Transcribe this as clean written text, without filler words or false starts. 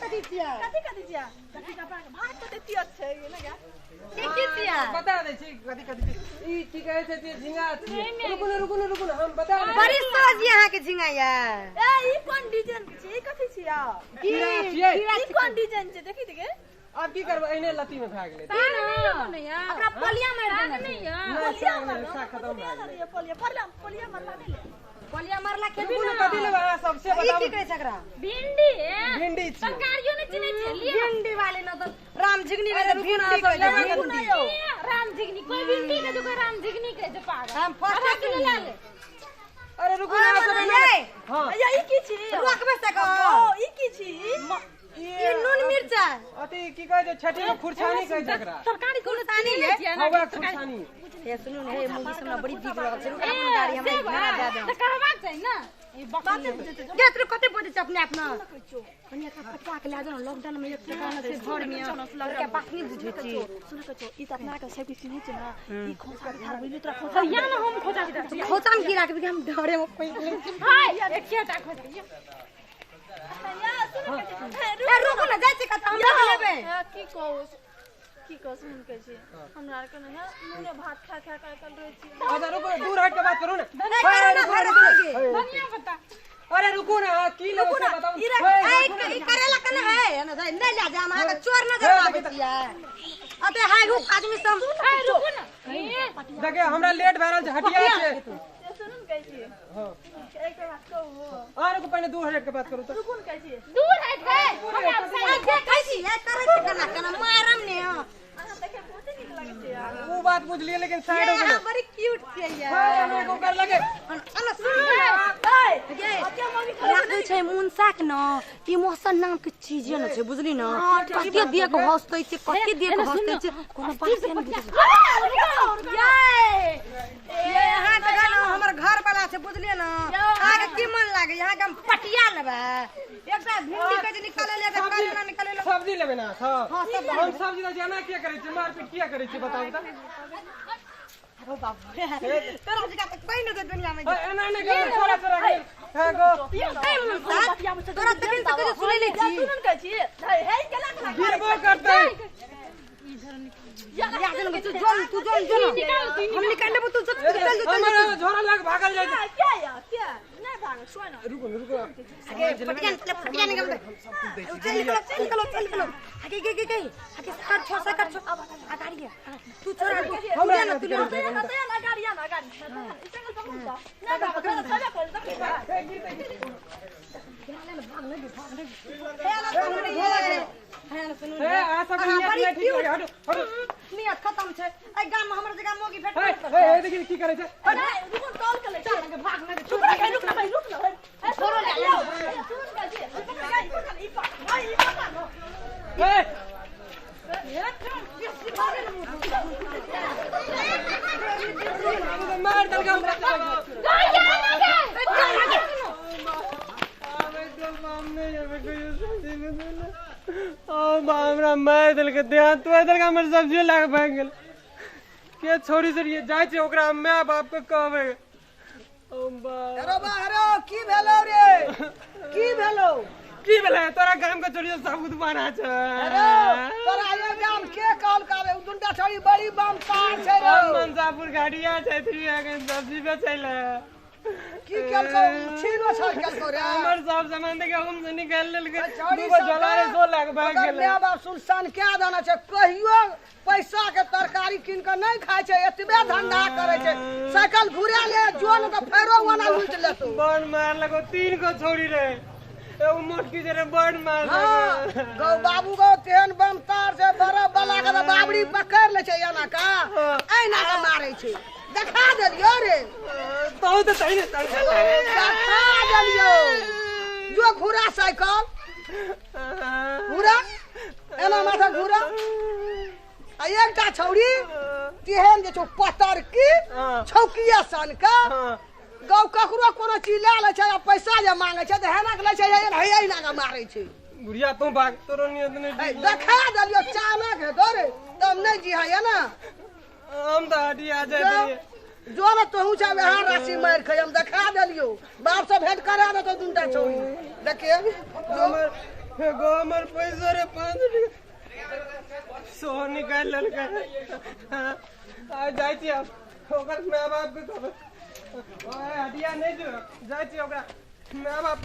कथी छिया कथी कपड़ा के भात तो देती अच्छे ये ना क्या की छिया बता दे छी कथी ई की कहै छै जे झिंगा छियै रुकु हम बता दे बड़ी सोच यहां के झिंगा या ए ई कोन डिजाइन छै कथी छिया ई कोन डिजाइन छै देखि देखे अब की करब एने लती में भाग ले अपना पलिया मार देना नहीं या पलिया खत्म भऽ गेलै पलिया मारला नहीं ले पलिया मारला के भी ना कथी लेबा सबसे बताओ की कहै सकरा भिंडी छी सरकारियो ने चिन्है छै भिंडी वाले न तो राम झिगनी में भिंडी कहै राम झिगनी कोई भिंडी के जो कोई राम झिगनी के जो पागल हम फर्स्ट किलो ले ले अरे रुकु ना सब हां ई की छी रुकबे सको ई की छी ये नून मिर्चा अति की कहै छै छठी में खुरछानी कहै जकरा सरकारी खुरछानी ले हवा खुरछानी ए सुनु ने हे मुंगी सब बड़ी बिक रहल छै अपन गाड़ी हमरा भाड़ा दे दे त कहबाक छै ना ई बात जे तू कते बोझ छै अपने आप ना कनिया का पटवा के ले जाओ लॉकडाउन में एक दुकान से घर में लड़का बात नहीं बुझै छी सुन के ई त अपना के सब किछ नहीं छै ना ई खोसा के थार बुझली तोरा खोसा या ना हम खोसा के छी खोसा में गिरा के हम डरे में पैस ले हाय एकेटा खोसा ए रुको ना जाय छी कत हम लेबे की कहू सुन के छी हमरा के न मुरे भात खा कर रहे छी अच्छा रुको दूर हट के बात करू ना धनिया बता अरे रुको ना की लेबो से बताओ ई करेला कने है ना नहीं ले जा हम आके चोर नजर आबै छियै अबे हाय रुक आदमी सब रुको ना देखिए हमरा लेट भऽ रहल छै हटिया छै सुन कैसी हां एक बात कहू आरे को पहले दूर हट के बात करू तो रुको ना कैसी दूर हट गए हम कैसी है करे कना कना मारम ने अहाँ देखे बहुत नीक लागे छै यार वो बात बुझ लिए लेकिन साइड हो गेलै बड़ी क्यूट छै यार हां को कर लगे अन सुन ये क्या मम्मी राखै छै मुनसाक न इमोशन नाम के चीज न छै बुझली न कते दिए के हंसतै छै कते दिए के हंसतै छै कोनो बात नै बुझै ये यहां त गाना हमर घर वाला छै बुझलिए न आगे की मन लागे यहां के हम पटिया लेबे एकटा भिंडी के जे निकाले ले त काले ना निकाले ले सब्जी लेबे ना सब हां सब हम सब्जी त जाना क्या करे छै मारपीट किया करे छै बताओ त अरे बाप रे तोरा जगह तक कोई न दुनिया में एना ने कर छोड़ा छोड़ा हां गो तोरा तकिन तक सुनै ले छी सुनन कहै छी हे केला केला गिरबो करतै या तू जोन हम निकाल लेबो तू चल हमरा झोरा लग भागल जाय क्या नहीं भाग सोय ना रुको पटिया निकाल दे चल आगे कर छो आ गाड़ी तू छोड़ हमरा ना तू ले ना गाड़ी चल पकड़ ना पकड़ सजा नियत खत्म छै ए गाम में हमर जगह मोगी भेट ए देखि की करे छै रुको टोल के ले चल भाग ना चुप रुक ना ए छोरो ले सुन के जी ई पकड़ ए मार दल का हमरा मार दल के ध्यान तो इधर का हमर सब्जी लाग भाग गेल के छोरी से जाय छै ओकरा माय बाप के कहबे ओ बा अरे बा अरे की भेलो रे की भेलै तोरा गाम के छोरी सबूत बना छै अरे तोरा ये गाम के कॉल करे दुंडा छोरी बड़ी बम कार छै रे मंसापुर गाड़िया छै त्रिया के सब्जी बेचैले की केलको छीनो छाड़ केलको रे हमर सब सामान देखे हम से निकाल लेलकै दूगो जलारे 2 लाख भाग गेलै माय बाप सुनसान क्या दाना छै कहियो पैसा के तरकारी किन के नहीं खाय छै एतबे धंधा करे छै साइकिल घुरा ले जोन के फेरो वाला लूट लेतो बड़ मार लगो 3 को छोड़ी रे ए मोटकी जरे बड़ मार लगो गौ बाबू गौ तेहन बम तार से बड़ा बला के बाबड़ी पकड़ ले छै एना का ऐना के मारै छै देखा देलियो रे तो तैने देखा देलियो जो घुरा साइकिल घुरा एना माथा घुरा आ एकटा छौरी तेहन जे छौ पतर की छौकिया सन का गौ ककरो कोनो चीज ले ले छै पैसा जे मांगे छै त हेना के ले छै हे ना के मारै छै बुढ़िया तू भाग तोरो नियत नहीं देखा देलियो चानक है तोरे तब नहीं जी है ना हम तो हटिया जाए जो न तोहू चाहे वहां राशि मार खै हम देखा देलियो बाप से भेंट करा दे तो दुंडा छोड़ी देखिए एगो हमर पैसा रे 5 सो निकाल ललकै आ जाइ छी अब ओकर माय बाप के कहबै ओए हटिया नहीं जो जाइ छी ओकरा माय बाप